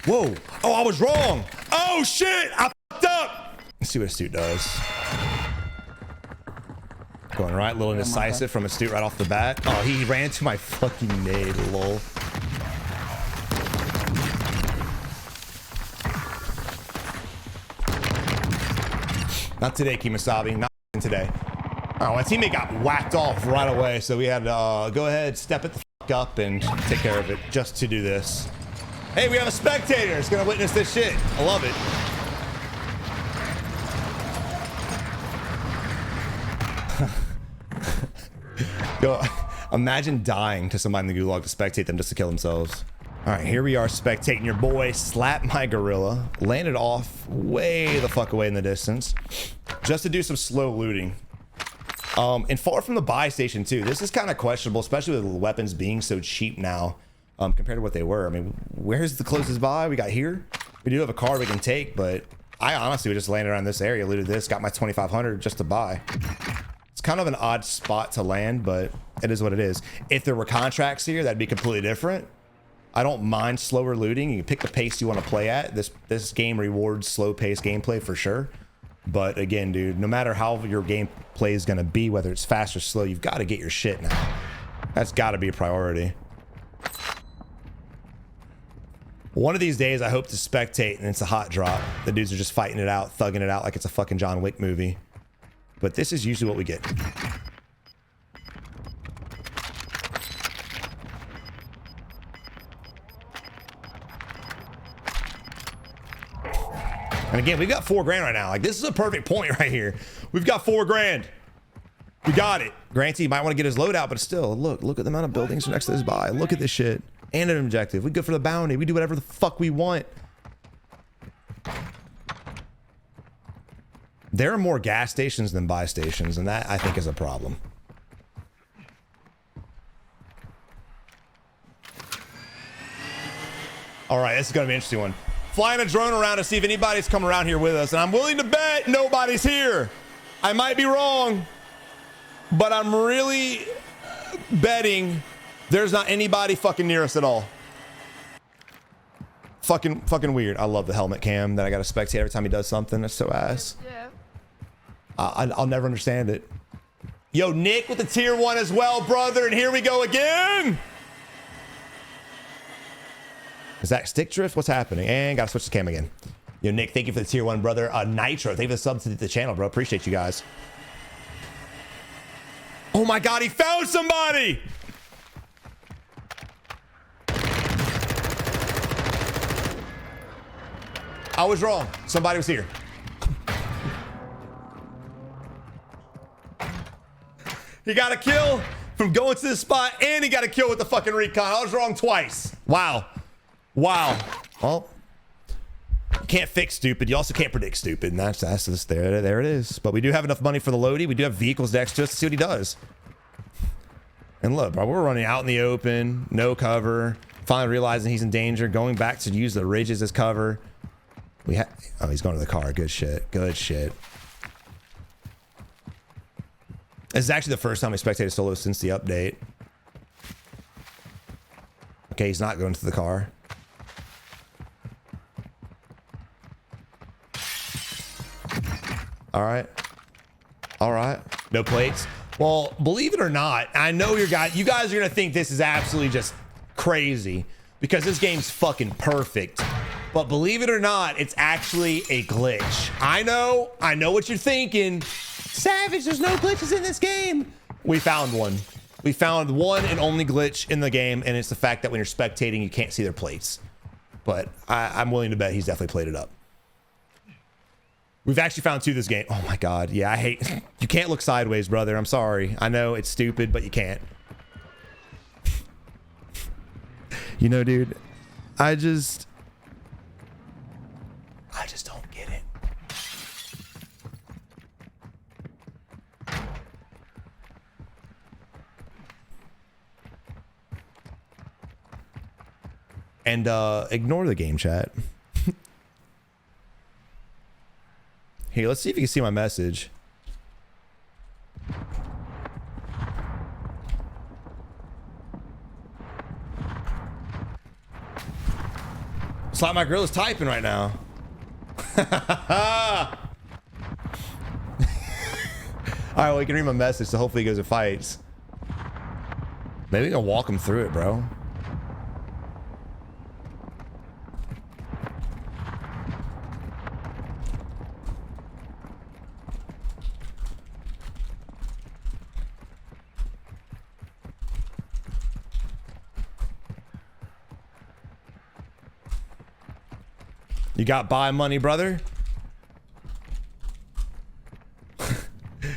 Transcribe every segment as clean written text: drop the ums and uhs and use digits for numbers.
Whoa. Oh, I was wrong. Oh, shit. I fucked up. Let's see what Astute does. Going right. Little indecisive from Astute right off the bat. Oh, he ran into my fucking nade, lol. Not today, Kimasabi. Not today. Oh, my teammate got whacked off right away, so we had to go ahead, step it the fuck up, and take care of it just to do this. Hey, we have a spectator. It's gonna witness this shit. I love it. Yo, imagine dying to somebody in the gulag to spectate them just to kill themselves. All right, here we are spectating your boy slap my gorilla, landed off way the fuck away in the distance, just to do some slow looting. And far from the buy station too. This is kind of questionable, especially with weapons being so cheap now, compared to what they were. I mean, where's the closest buy? We got here. We do have a car we can take, but I honestly would just landed around this area, looted this, got my 2,500 just to buy. It's kind of an odd spot to land, but it is what it is. If there were contracts here, that'd be completely different. I don't mind slower looting. You can pick the pace you want to play at. This game rewards slow pace gameplay for sure. But again, dude, no matter how your gameplay is going to be, whether it's fast or slow, you've got to get your shit now. That's got to be a priority. One of these days, I hope to spectate and it's a hot drop. The dudes are just fighting it out, thugging it out like it's a fucking John Wick movie. But this is usually what we get. And again, we've got $4 grand right now. Like, this is a perfect point right here. We've got $4 grand. We got it. Granted, you might want to get his load out, but still, look at the amount of buildings next to this buy. Look at this shit. And an objective. We go for the bounty. We do whatever the fuck we want. There are more gas stations than buy stations, and that, I think, is a problem. All right, this is going to be an interesting one. Flying a drone around to see if anybody's come around here with us, and I'm willing to bet nobody's here. I might be wrong, but I'm really betting there's not anybody fucking near us at all. Fucking weird. I love the helmet cam that I got to spectate every time he does something. That's so ass. Yeah. I'll never understand it. Yo, Nick with the tier 1 as well, brother, and here we go again. Is that stick drift? What's happening? And gotta switch the cam again. Yo, Nick, thank you for the tier 1, brother. Nitro, thank you for the sub to the channel, bro. Appreciate you guys. Oh my God, he found somebody! I was wrong. Somebody was here. He got a kill from going to the spot, and he got a kill with the fucking recon. I was wrong twice. Wow. Wow. Well, you can't fix stupid. You also can't predict stupid. And that's just there it is. But we do have enough money for the loadie. We do have vehicles next to us to see what he does. And look, bro, we're running out in the open, no cover. Finally realizing he's in danger, going back to use the ridges as cover. Oh, he's going to the car. Good shit. Good shit. This is actually the first time we spectated solo since the update. Okay, he's not going to the car. All right. All right. No plates. Well, believe it or not, I know you guys are going to think this is absolutely just crazy because this game's fucking perfect. But believe it or not, it's actually a glitch. I know what you're thinking. Savage, there's no glitches in this game. We found one. We found one and only glitch in the game, and it's the fact that when you're spectating, you can't see their plates. But I'm willing to bet he's definitely played it up. We've actually found 2 this game. Oh my God. Yeah, I hate... You can't look sideways, brother. I'm sorry. I know it's stupid, but you can't. You know, dude, I just don't get it. And ignore the game chat. Here, let's see if you can see my message. Slap My Gorilla's typing right now. All right, well, he can read my message, so hopefully he goes and fights. Maybe we can walk him through it, bro. You got buy money, brother?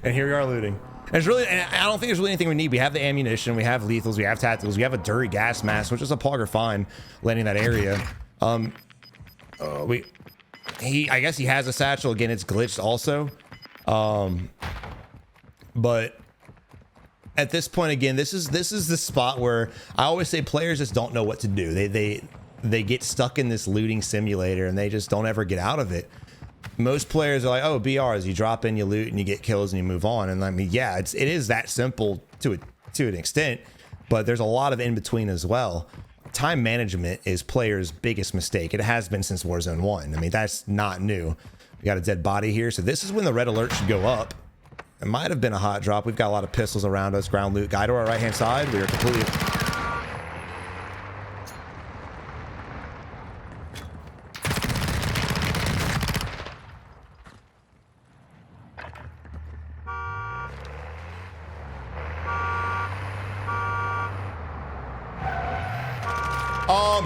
And here we are looting. And it's really, and I don't think there's really anything we need. We have the ammunition, we have lethals, we have tacticals, we have a dirty gas mask, which is a pogger fine landing that area. I guess he has a satchel. Again, it's glitched also. But at this point, again, this is the spot where I always say players just don't know what to do. They get stuck in this looting simulator and they just don't ever get out of it. Most players are like, oh, BRs, you drop in, you loot, and you get kills, and you move on. And I mean, yeah, it is that simple to an extent, but there's a lot of in between as well. Time management is players' biggest mistake. It has been since Warzone 1. I mean, that's not new. We got a dead body here, so this is when the red alert should go up. It might have been a hot drop. We've got a lot of pistols around us. Ground loot. Guy to our right-hand side. We are completely...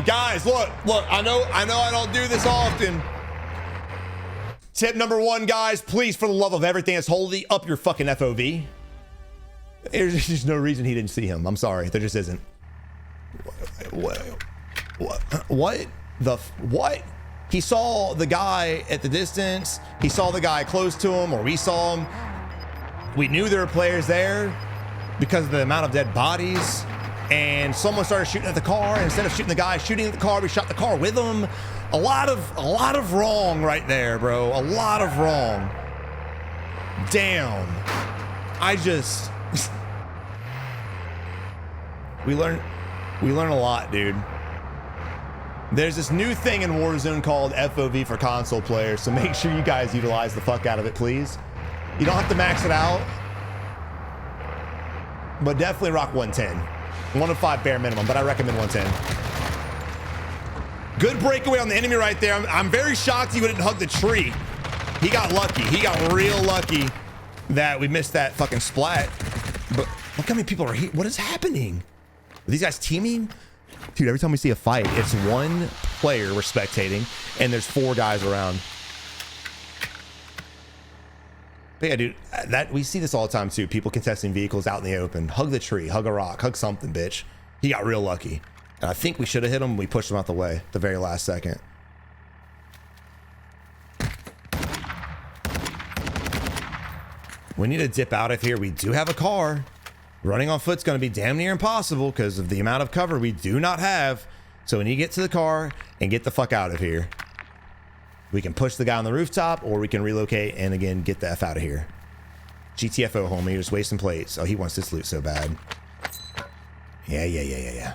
Guys, look, I know I don't do this often. Tip number one, guys, please, for the love of everything that's holy, up your fucking FOV. There's just no reason he didn't see him. I'm sorry, there just isn't. What? He saw the guy at the distance. He saw the guy close to him, or we saw him. We knew there were players there because of the amount of dead bodies. And someone started shooting at the car. And instead of shooting the guy shooting at the car, we shot the car with him. A lot of wrong right there, bro. A lot of wrong. Damn. We learn a lot, dude. There's this new thing in Warzone called FOV for console players, so make sure you guys utilize the fuck out of it, please. You don't have to max it out, but definitely rock 110. 1 of 5 bare minimum, but I recommend 110. Good breakaway on the enemy right there. I'm very shocked he didn't hug the tree. He got lucky. He got real lucky that we missed that fucking splat. But look how many people are here. What is happening? Are these guys teaming? Dude, every time we see a fight, it's one player we're spectating, and there's 4 guys around. But yeah, dude, we see this all the time too. People contesting vehicles out in the open. Hug the tree, hug a rock, hug something, bitch. He got real lucky. And I think we should have hit him. We pushed him out the way at the very last second. We need to dip out of here. We do have a car. Running on foot's going to be damn near impossible because of the amount of cover we do not have. So we need to get to the car and get the fuck out of here. We can push the guy on the rooftop, or we can relocate and again get the F out of here. GTFO, homie, you're just wasting plates. Oh, he wants this loot so bad. Yeah.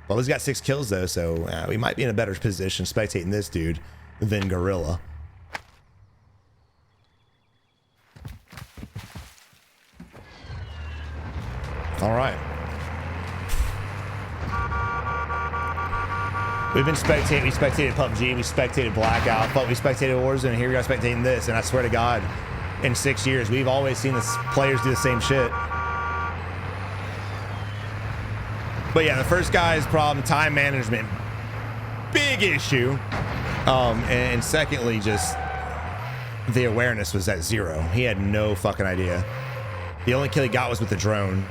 Well, he's got 6 kills though, so we might be in a better position spectating this dude than Gorilla. All right. We've been spectating. We spectated PUBG. We spectated Blackout. But we spectated Warzone. And here we are spectating this. And I swear to God, in 6 years, we've always seen the players do the same shit. But yeah, the first guy's problem, time management, big issue. And secondly, just the awareness was at 0. He had no fucking idea. The only kill he got was with the drone.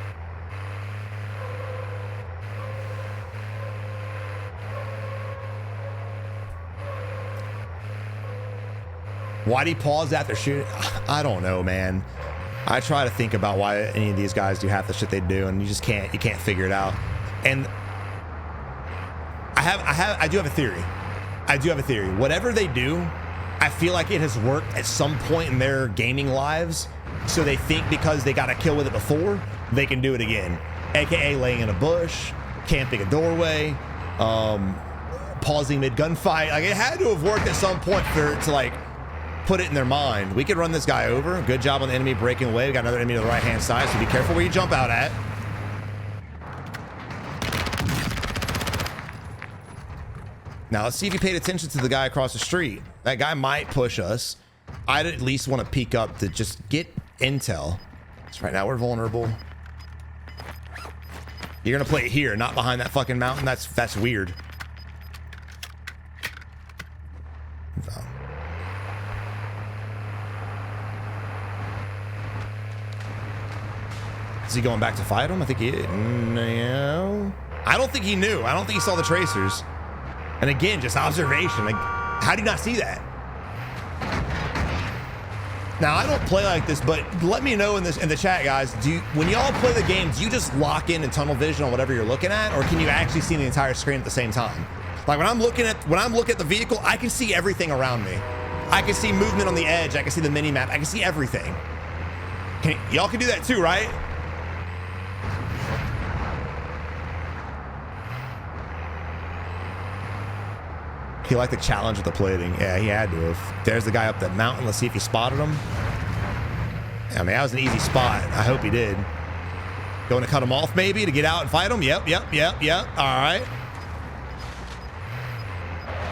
Why'd he pause after shooting? I don't know, man. I try to think about why any of these guys do half the shit they do, and you just can't figure it out. And I do have a theory. Whatever they do, I feel like it has worked at some point in their gaming lives. So they think because they got a kill with it before, they can do it again. AKA laying in a bush, camping a doorway, pausing mid gunfight. Like, it had to have worked at some point for it to like put it in their mind. We could run this guy over. Good job on the enemy breaking away. We got another enemy to the right hand side, so be careful where you jump out at. Now let's see if you paid attention to the guy across the street. That guy might push us. I'd at least want to peek up to just get intel. So right now we're vulnerable. You're gonna play it here, not behind that fucking mountain. That's weird. So. Is he going back to fight him? I think he is. No. I don't think he knew. I don't think he saw the tracers. And again, just observation. Like, how do you not see that? Now, I don't play like this, but let me know in the chat, guys. When y'all play the game, do you just lock in tunnel vision on whatever you're looking at, or can you actually see the entire screen at the same time? Like when I'm looking at the vehicle, I can see everything around me. I can see movement on the edge. I can see the mini map. I can see everything. Y'all can do that too, right? He liked the challenge with the plating. Yeah, he had to have. There's the guy up that mountain. Let's see if he spotted him. I mean, that was an easy spot. I hope he did. Going to cut him off maybe to get out and fight him? Yep. All right.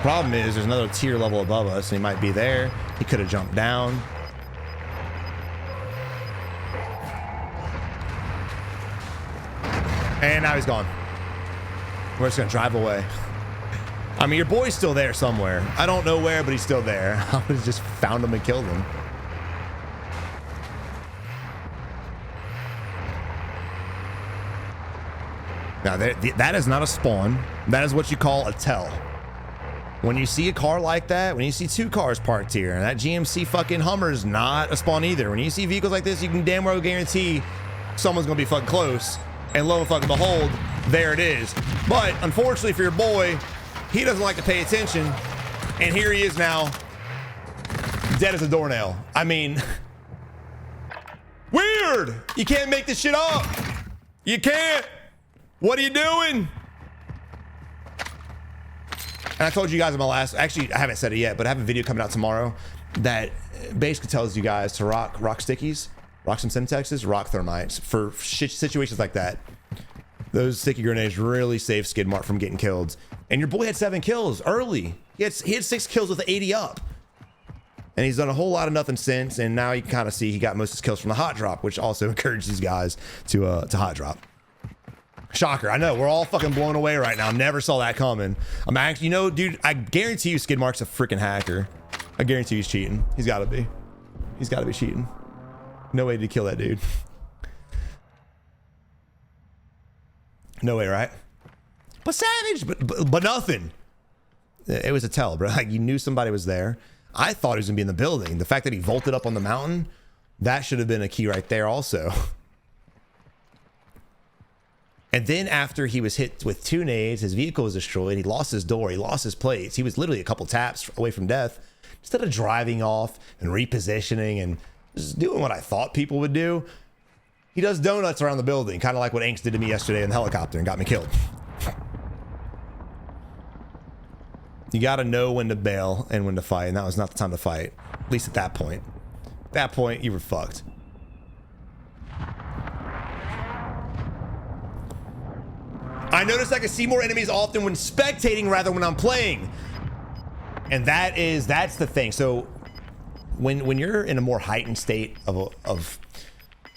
Problem is there's another tier level above us, and he might be there. He could have jumped down. And now he's gone. We're just going to drive away. I mean, your boy's still there somewhere. I don't know where, but he's still there. I would have just found him and killed him. Now, that is not a spawn. That is what you call a tell. When you see a car like that, when you see two cars parked here, and that GMC fucking Hummer is not a spawn either. When you see vehicles like this, you can damn well guarantee someone's going to be fucking close. And lo and fucking behold, there it is. But unfortunately for your boy, he doesn't like to pay attention, and here he is now, dead as a doornail. I mean, weird. You can't make this shit up. You can't. What are you doing? And I told you guys in my last, actually, I haven't said it yet, but I have a video coming out tomorrow that basically tells you guys to rock stickies, rock some Semtexes, rock thermites for situations like that. Those sticky grenades really save Skidmark from getting killed. And your boy had 7 kills early. He had 6 kills with the 80 up. And he's done a whole lot of nothing since. And now you can kind of see he got most of his kills from the hot drop, which also encourages guys to hot drop. Shocker. I know, we're all fucking blown away right now. Never saw that coming. I'm actually, you know, dude, I guarantee you Skidmark's a freaking hacker. I guarantee he's cheating. He's got to be. He's got to be cheating. No way to kill that dude. No way, right? But savage, but nothing. It was a tell, bro. Like, you knew somebody was there. I thought he was gonna be in the building. The fact that he vaulted up on the mountain, that should have been a key right there also. And then after he was hit with 2 nades, his vehicle was destroyed. He lost his door. He lost his plates. He was literally a couple taps away from death. Instead of driving off and repositioning and just doing what I thought people would do, he does donuts around the building, kind of like what Anks did to me yesterday in the helicopter and got me killed. You got to know when to bail and when to fight, and that was not the time to fight. At least at that point. At that point, you were fucked. I noticed I can see more enemies often when spectating rather than when I'm playing. And that's the thing. So when you're in a more heightened state of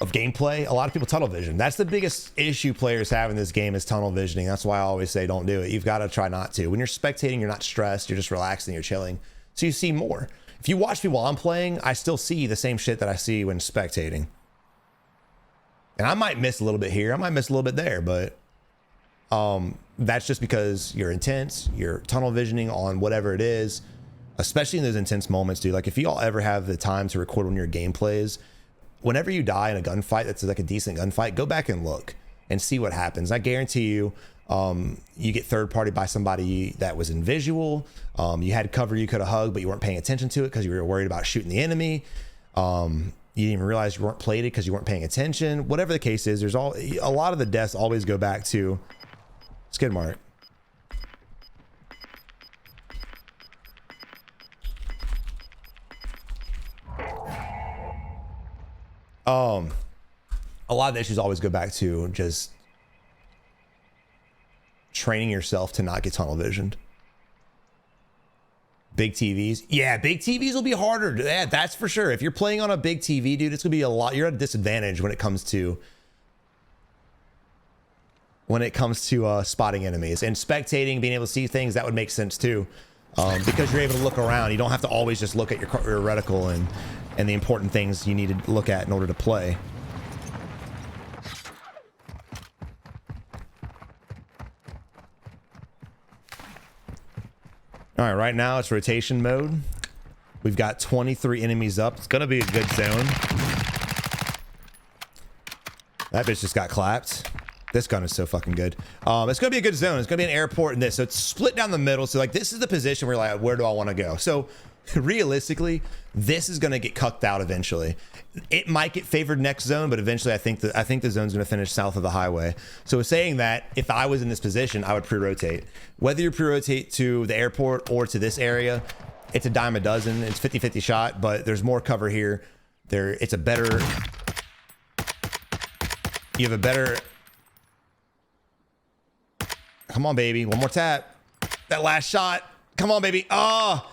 gameplay, a lot of people tunnel vision. That's the biggest issue players have in this game is tunnel visioning. That's why I always say don't do it. You've got to try not to. When you're spectating, you're not stressed. You're just relaxing. You're chilling. So you see more. If you watch me while I'm playing, I still see the same shit that I see when spectating. And I might miss a little bit here. I might miss a little bit there, but that's just because you're intense. You're tunnel visioning on whatever it is, especially in those intense moments, dude. Like if you all ever have the time to record one of your gameplays, whenever you die in a gunfight that's like a decent gunfight, go back and look and see what happens. I guarantee you, you get third party by somebody that was in visual. You had cover you could have hugged, but you weren't paying attention to it because you were worried about shooting the enemy. You didn't even realize you weren't plated because you weren't paying attention. Whatever the case is, there's a lot of the deaths always go back to Skidmark. A lot of the issues always go back to just training yourself to not get tunnel visioned. Big TVs. Yeah, big TVs will be harder. Yeah, that's for sure. If you're playing on a big TV, dude, it's gonna be a lot. You're at a disadvantage when it comes to spotting enemies and spectating, being able to see things. That would make sense too, because you're able to look around. You don't have to always just look at your reticle and the important things you need to look at in order to play. All right, right now it's rotation mode. We've got 23 enemies up. It's gonna be a good zone. That bitch just got clapped. This gun is so fucking good. It's gonna be a good zone. It's gonna be an airport in this. So it's split down the middle. So like this is the position where you're like, where do I want to go? So realistically, this is gonna get cucked out eventually. It might get favored next zone, but eventually I think the zone's gonna finish south of the highway. So saying that, if I was in this position, I would pre-rotate. Whether you pre-rotate to the airport or to this area, it's a dime a dozen. It's 50-50 shot, but there's more cover here. It's a better. You have a better. Come on, baby. One more tap. That last shot. Come on, baby. Oh,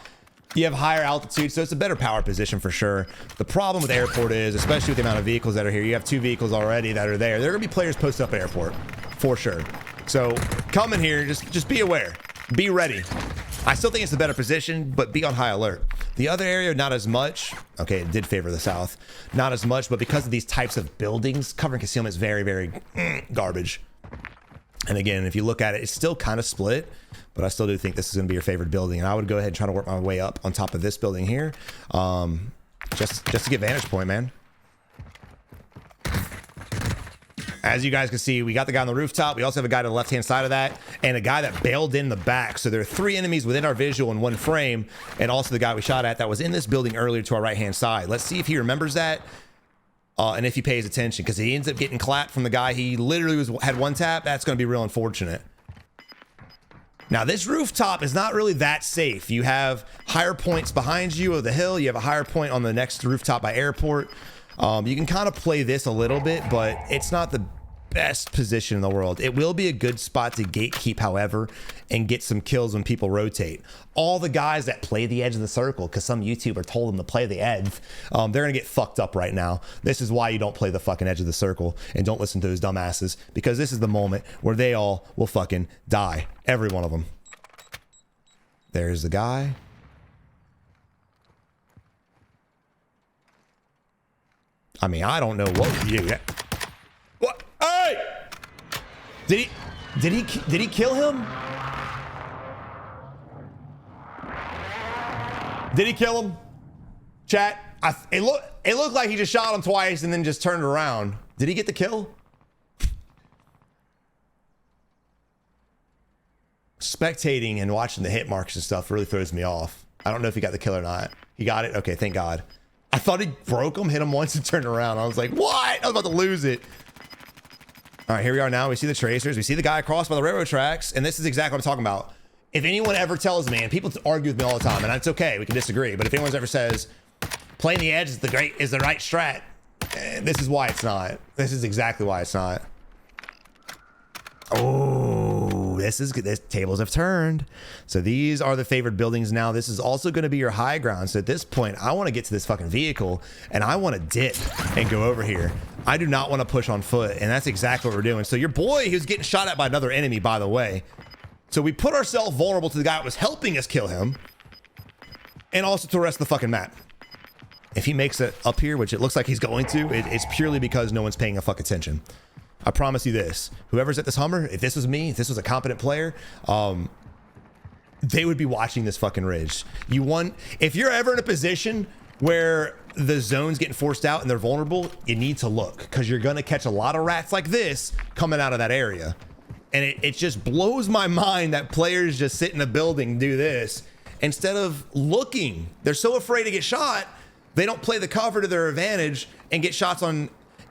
you have higher altitude, so it's a better power position for sure. The problem with airport is, especially with the amount of vehicles that are here, you have 2 vehicles already that are there. There are gonna be players posted up at airport, for sure. So come in here, just be aware, be ready. I still think it's the better position, but be on high alert. The other area, not as much. Okay, it did favor the south. Not as much, but because of these types of buildings, cover and concealment is very, very garbage. And again, if you look at it, it's still kind of split, but I still do think this is going to be your favorite building. And I would go ahead and try to work my way up on top of this building here, just to get vantage point, man. As you guys can see, we got the guy on the rooftop. We also have a guy to the left-hand side of that and a guy that bailed in the back. So there are 3 enemies within our visual in one frame, and also the guy we shot at that was in this building earlier to our right-hand side. Let's see if he remembers that. And if he pays attention, because he ends up getting clapped from the guy he literally had 1 tap. That's going to be real unfortunate. Now, this rooftop is not really that safe. You have higher points behind you of the hill. You have a higher point on the next rooftop by airport. You can kind of play this a little bit, but it's not the best position in the world. It will be a good spot to gatekeep, however, and get some kills when people rotate. All the guys that play the edge of the circle, because some YouTuber told them to play the edge, they're gonna get fucked up right now. This is why you don't play the fucking edge of the circle and don't listen to those dumbasses, because this is the moment where they all will fucking die. Every one of them. There's the guy. I mean, I don't know what you. What? Hey! Did he kill him? Did he kill him? Chat. It looked like he just shot him twice and then just turned around. Did he get the kill? Spectating and watching the hit marks and stuff really throws me off. I don't know if he got the kill or not. He got it? Okay, thank God. I thought he broke him, hit him once and turned around. I was like, what? I was about to lose it. All right, here we are now. We see the tracers. We see the guy across by the railroad tracks. And this is exactly what I'm talking about. If anyone ever tells me, and people argue with me all the time, and it's okay, we can disagree, but if anyone ever says, playing the edge is the right strat, this is why it's not. This is exactly why it's not. Oh, this tables have turned. So these are the favored buildings now. This is also going to be your high ground. So at this point, I want to get to this fucking vehicle and I want to dip and go over here. I do not want to push on foot, and that's exactly what we're doing. So your boy, who's getting shot at by another enemy, by the way. So we put ourselves vulnerable to the guy that was helping us kill him, and also to the rest of the fucking map. If he makes it up here, which it looks like he's going to, it's purely because no one's paying a fuck attention. I promise you this, whoever's at this Hummer, if this was me, if this was a competent player, they would be watching this fucking ridge. If you're ever in a position where the zone's getting forced out and they're vulnerable, you need to look, because you're gonna catch a lot of rats like this coming out of that area. And it just blows my mind that players just sit in a building and do this instead of looking. They're so afraid to get shot, they don't play the cover to their advantage and get shots on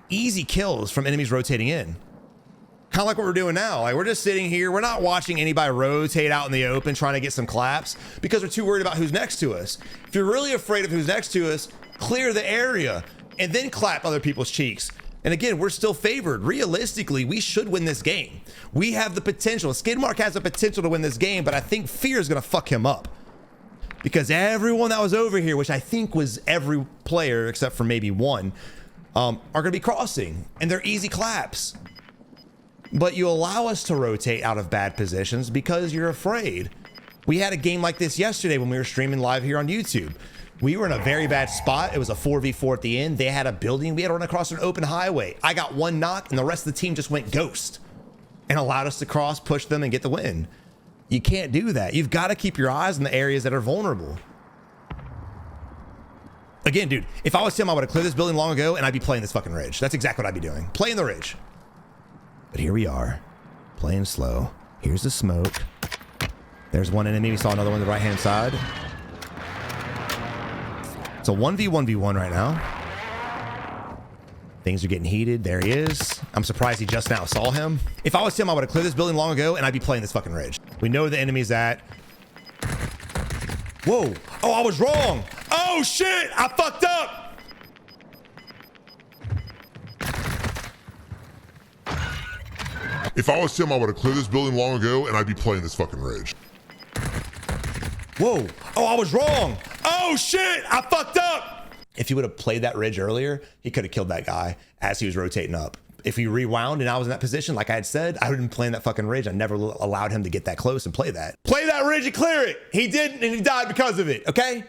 easy kills from enemies rotating in. Kind of like what we're doing now. Like, we're just sitting here. We're not watching anybody rotate out in the open trying to get some claps because we're too worried about who's next to us. If you're really afraid of who's next to us, clear the area. and then clap other people's cheeks. And again, we're still favored. Realistically, we should win this game. We have the potential. Skidmark has the potential to win this game, but I think fear is going to fuck him up. Because everyone that was over here, which I think was every player except for maybe one, are going to be crossing. And they're easy claps. But you allow us to rotate out of bad positions because you're afraid. We had a game like this yesterday when we were streaming live here on YouTube. We were in a very bad spot. It was a 4v4 at the end. They had a building. We had to run across an open highway. I got one knock and the rest of the team just went ghost and allowed us to cross, push them, and get the win. You can't do that. You've got to keep your eyes on the areas that are vulnerable. Again, dude, if I was him, I would have cleared this building long ago and I'd be playing this fucking ridge. That's exactly what I'd be doing. Playing the ridge. But here we are, playing slow. Here's the smoke. There's one enemy. We saw another one on the right-hand side. It's a 1v1v1 right now. Things are getting heated. There he is. I'm surprised he just now saw him. If I was him, I would have cleared this building long ago and I'd be playing this fucking ridge. We know where the enemy's at. Whoa. Oh, I was wrong. Oh, shit. I fucked up. If I was him, I would have cleared this building long ago and I'd be playing this fucking ridge. Whoa. Oh, I was wrong. Oh, shit. I fucked up. If he would have played that ridge earlier, he could have killed that guy as he was rotating up. If he rewound and I was in that position, like I had said, I would have been playing that fucking ridge. I never allowed him to get that close and play that. Play that ridge and clear it. He didn't, and he died because of it, okay?